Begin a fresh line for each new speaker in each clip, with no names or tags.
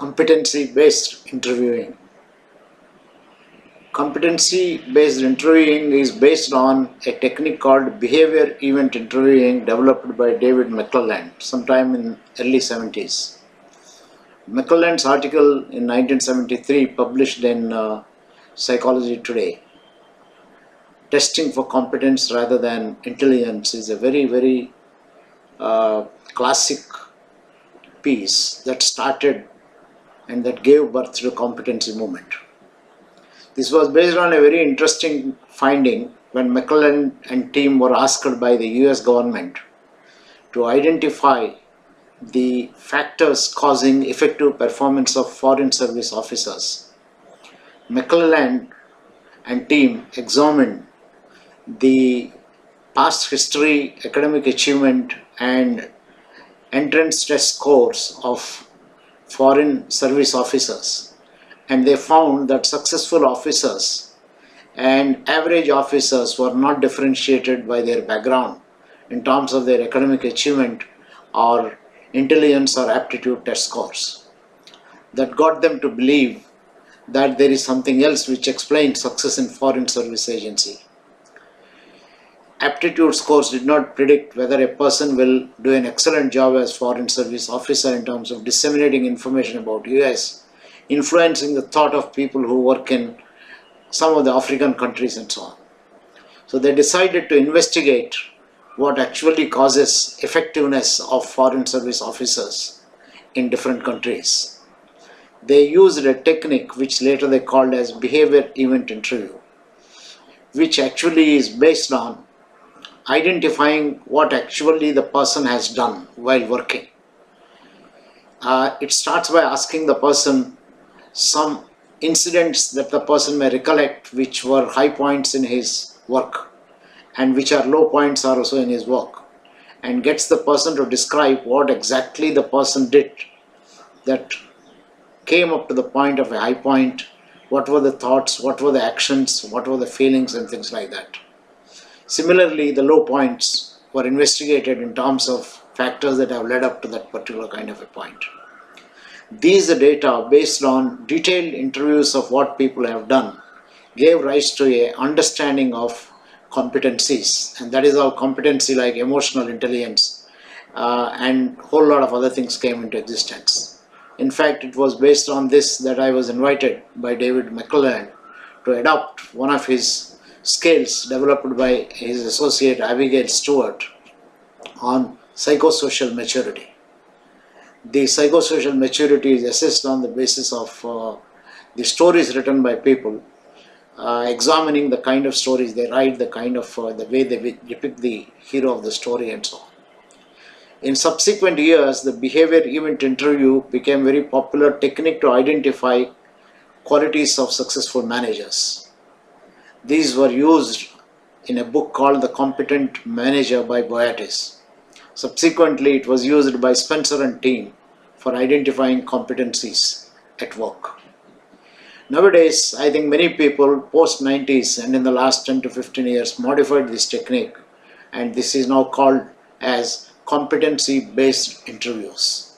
Competency-based interviewing. Competency-based interviewing is based on a technique called behavior event interviewing developed by David McClelland sometime in early 70s. McClelland's article in 1973 published in Psychology Today, testing for competence rather than intelligence, is a very classic piece that started and that gave birth to the competency movement. This was based on a very interesting finding when McClelland and team were asked by the US government to identify the factors causing effective performance of foreign service officers. McClelland and team examined the past history, academic achievement and entrance test scores of foreign service officers, and they found that successful officers and average officers were not differentiated by their background in terms of their academic achievement or intelligence or aptitude test scores. That got them to believe that there is something else which explains success in foreign service agency. Aptitude scores did not predict whether a person will do an excellent job as foreign service officer in terms of disseminating information about US, influencing the thought of people who work in some of the African countries and so on. So they decided to investigate what actually causes effectiveness of foreign service officers in different countries. They used a technique which later they called as behavior event interview, which actually is based on identifying what actually the person has done while working. It starts by asking the person some incidents that the person may recollect which were high points in his work and which are low points are also in his work, and gets the person to describe what exactly the person did that came up to the point of a high point, what were the thoughts, what were the actions, what were the feelings and things like that. Similarly, the low points were investigated in terms of factors that have led up to that particular kind of a point. These data, based on detailed interviews of what people have done, gave rise to an understanding of competencies, and that is how competency like emotional intelligence and a whole lot of other things came into existence. In fact, it was based on this that I was invited by David McClelland to adopt one of his scales developed by his associate Abigail Stewart on psychosocial maturity. The psychosocial maturity is assessed on the basis of the stories written by people, examining the kind of stories they write, the kind of the way they depict the hero of the story and so on. In subsequent years, the behavior event interview became a very popular technique to identify qualities of successful managers. These were used in a book called The Competent Manager by Boyatis. Subsequently, it was used by Spencer and team for identifying competencies at work. Nowadays, I think many people post-90s and in the last 10 to 15 years modified this technique, and this is now called as competency-based interviews.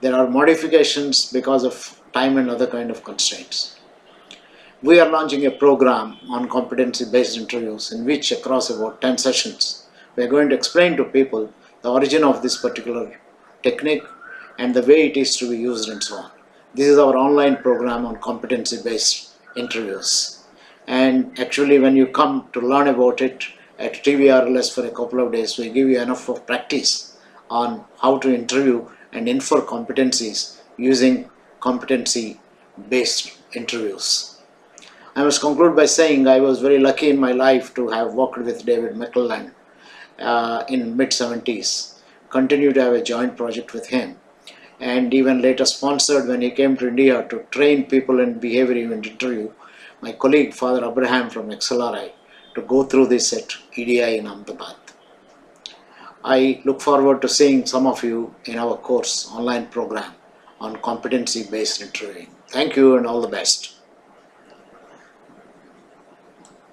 There are modifications because of time and other kind of constraints. We are launching a program on competency-based interviews in which across about 10 sessions, we are going to explain to people the origin of this particular technique and the way it is to be used and so on. This is our online program on competency-based interviews. And actually when you come to learn about it at TVRLS for a couple of days, we give you enough of practice on how to interview and infer competencies using competency-based interviews. I must conclude by saying I was very lucky in my life to have worked with David McClelland in mid-70s, continue to have a joint project with him, and even later sponsored when he came to India to train people in behavior event interview, my colleague Father Abraham from XLRI, to go through this at EDI in Ahmedabad. I look forward to seeing some of you in our course online program on competency-based interviewing. Thank you and all the best.